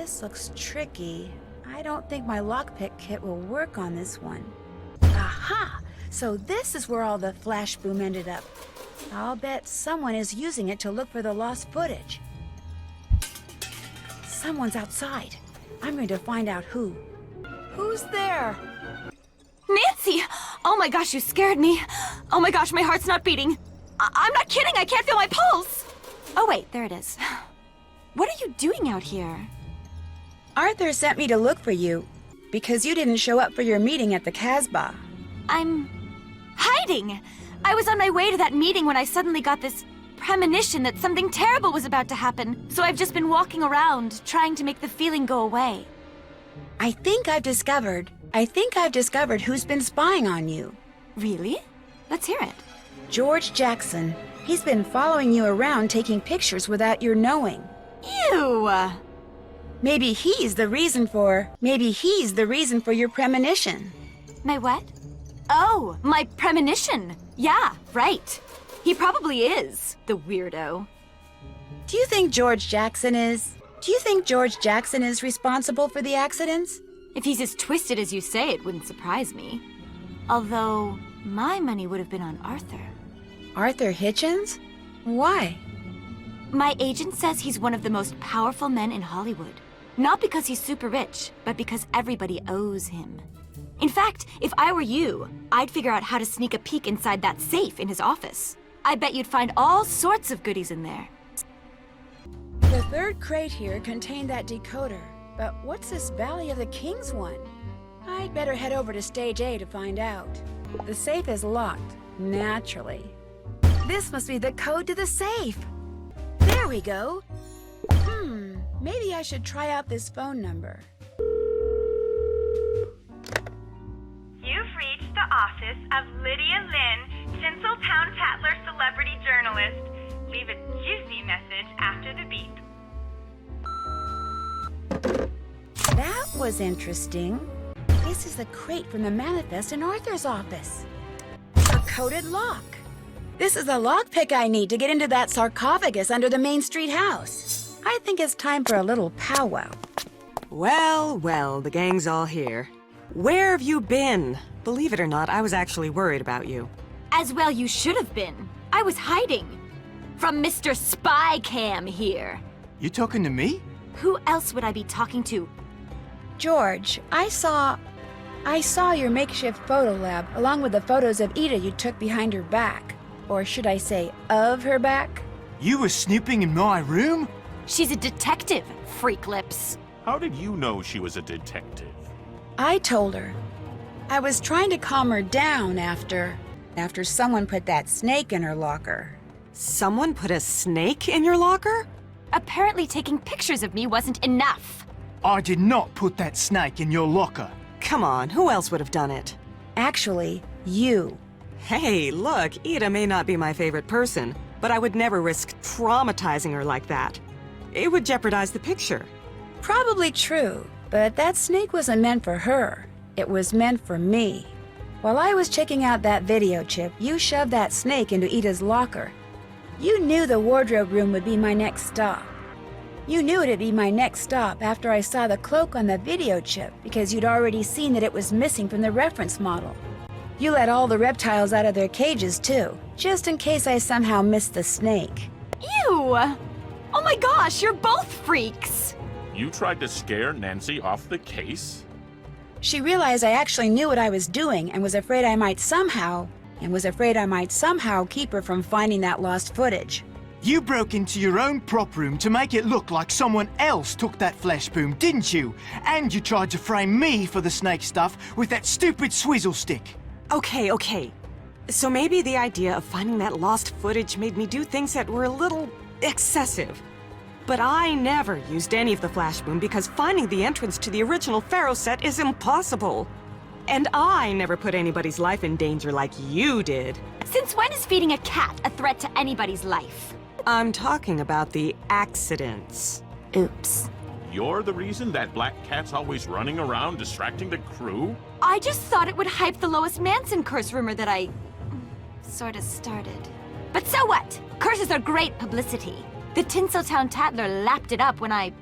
This looks tricky. I don't think my lockpick kit will work on this one. Aha! So this is where all the flash boom ended up. I'll bet someone is using it to look for the lost footage. Someone's outside. I'm going to find out who. Who's there? Nancy! Oh my gosh, you scared me. Oh my gosh, my heart's not beating. I'm not kidding, I can't feel my pulse. Oh wait, there it is. What are you doing out here? Arthur sent me to look for you because you didn't show up for your meeting at the Casbah. I'm hiding. I was on my way to that meeting when I suddenly got this premonition that something terrible was about to happen. So I've just been walking around, trying to make the feeling go away. I think I've discovered who's been spying on you. Really? Let's hear it. George Jackson. He's been following you around taking pictures without your knowing. Ew! Maybe he's the reason for your premonition. My what? Oh, my premonition. Yeah, right. He probably is, the weirdo. Do you think George Jackson is responsible for the accidents? If he's as twisted as you say, it wouldn't surprise me. Although, my money would have been on Arthur. Arthur Hitchens? Why? My agent says he's one of the most powerful men in Hollywood. Not because he's super rich, but because everybody owes him. In fact, if I were you, I'd figure out how to sneak a peek inside that safe in his office. I bet you'd find all sorts of goodies in there. The third crate here contained that decoder, but what's this Valley of the Kings one? I'd better head over to Stage A to find out. The safe is locked, naturally. This must be the code to the safe. There we go. Maybe I should try out this phone number. You've reached the office of Lydia Lynn, Tinseltown Tatler celebrity journalist. Leave a juicy message after the beep. That was interesting. This is the crate from the manifest in Arthur's office. A coded lock. This is the lockpick I need to get into that sarcophagus under the Main Street house. I think it's time for a little powwow. Well, well, the gang's all here. Where have you been? Believe it or not, I was actually worried about you. As well you should have been. I was hiding. From Mr. Spy Cam here. You talking to me? Who else would I be talking to? George, I saw your makeshift photo lab along with the photos of Ida you took behind her back. Or should I say, of her back? You were snooping in my room? She's a detective, freak lips. How did you know she was a detective? I told her. I was trying to calm her down after someone put that snake in her locker. Someone put a snake in your locker? Apparently taking pictures of me wasn't enough. I did not put that snake in your locker. Come on, who else would have done it? Actually, you. Hey, look, Ida may not be my favorite person, but I would never risk traumatizing her like that. It would jeopardize the picture. Probably true, but that snake wasn't meant for her. It was meant for me. While I was checking out that video chip, you shoved that snake into Ida's locker. You knew the wardrobe room would be my next stop. You knew it'd be my next stop after I saw the cloak on the video chip because you'd already seen that it was missing from the reference model. You let all the reptiles out of their cages too, just in case I somehow missed the snake. Ew! Oh my gosh, you're both freaks! You tried to scare Nancy off the case? She realized I actually knew what I was doing and was afraid I might somehow keep her from finding that lost footage. You broke into your own prop room to make it look like someone else took that flash boom, didn't you? And you tried to frame me for the snake stuff with that stupid swizzle stick. Okay. So maybe the idea of finding that lost footage made me do things that were a little excessive. But I never used any of the flash boom because finding the entrance to the original Pharaoh set is impossible. And I never put anybody's life in danger like you did. Since when is feeding a cat a threat to anybody's life? I'm talking about the accidents. Oops. You're the reason that black cat's always running around distracting the crew? I just thought it would hype the Lois Manson curse rumor that I sort of started. But so what? Curses are great publicity. The Tinseltown Tatler lapped it up when I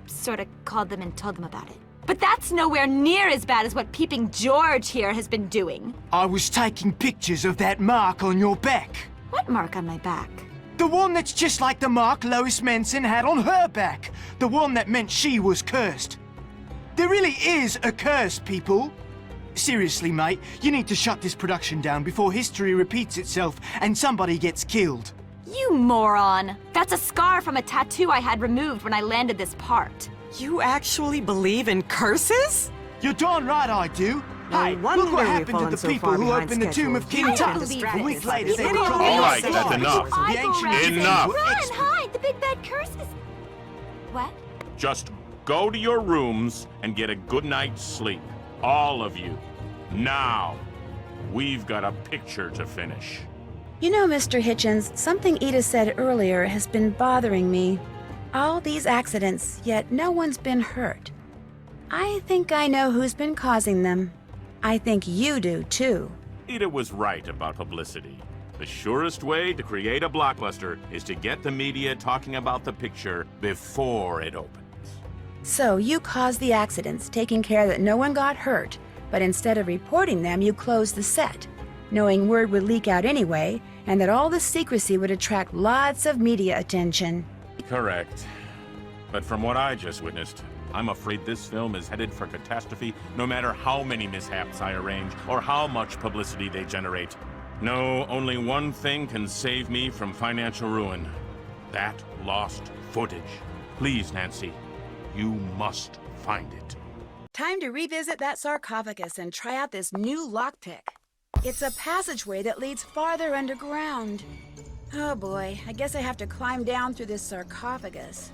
sort of called them and told them about it. But that's nowhere near as bad as what Peeping George here has been doing. I was taking pictures of that mark on your back. What mark on my back? The one that's just like the mark Lois Manson had on her back. The one that meant she was cursed. There really is a curse, people. Seriously, mate, you need to shut this production down before history repeats itself and somebody gets killed. You moron! That's a scar from a tattoo I had removed when I landed this part. You actually believe in curses? You're darn right I do. No Hey, wonder look what we've happened to fallen the so people far who behind opened the tomb of schedule. King I don't Tut. believe A it. week later, they All were right, that's enough. The ancient Egyptians Enough. were Run, experts. hide! The big bad curse is... What? Just go to your rooms and get a good night's sleep. All of you. Now. We've got a picture to finish. You know, Mr. Hitchens, something Edith said earlier has been bothering me. All these accidents, yet no one's been hurt. I think I know who's been causing them. I think you do, too. Ada was right about publicity. The surest way to create a blockbuster is to get the media talking about the picture before it opens. So you caused the accidents, taking care that no one got hurt, but instead of reporting them, you closed the set, knowing word would leak out anyway, and that all the secrecy would attract lots of media attention. Correct. But from what I just witnessed, I'm afraid this film is headed for catastrophe no matter how many mishaps I arrange or how much publicity they generate. No, only one thing can save me from financial ruin. That lost footage. Please, Nancy, you must find it. Time to revisit that sarcophagus and try out this new lockpick. It's a passageway that leads farther underground. Oh boy, I guess I have to climb down through this sarcophagus.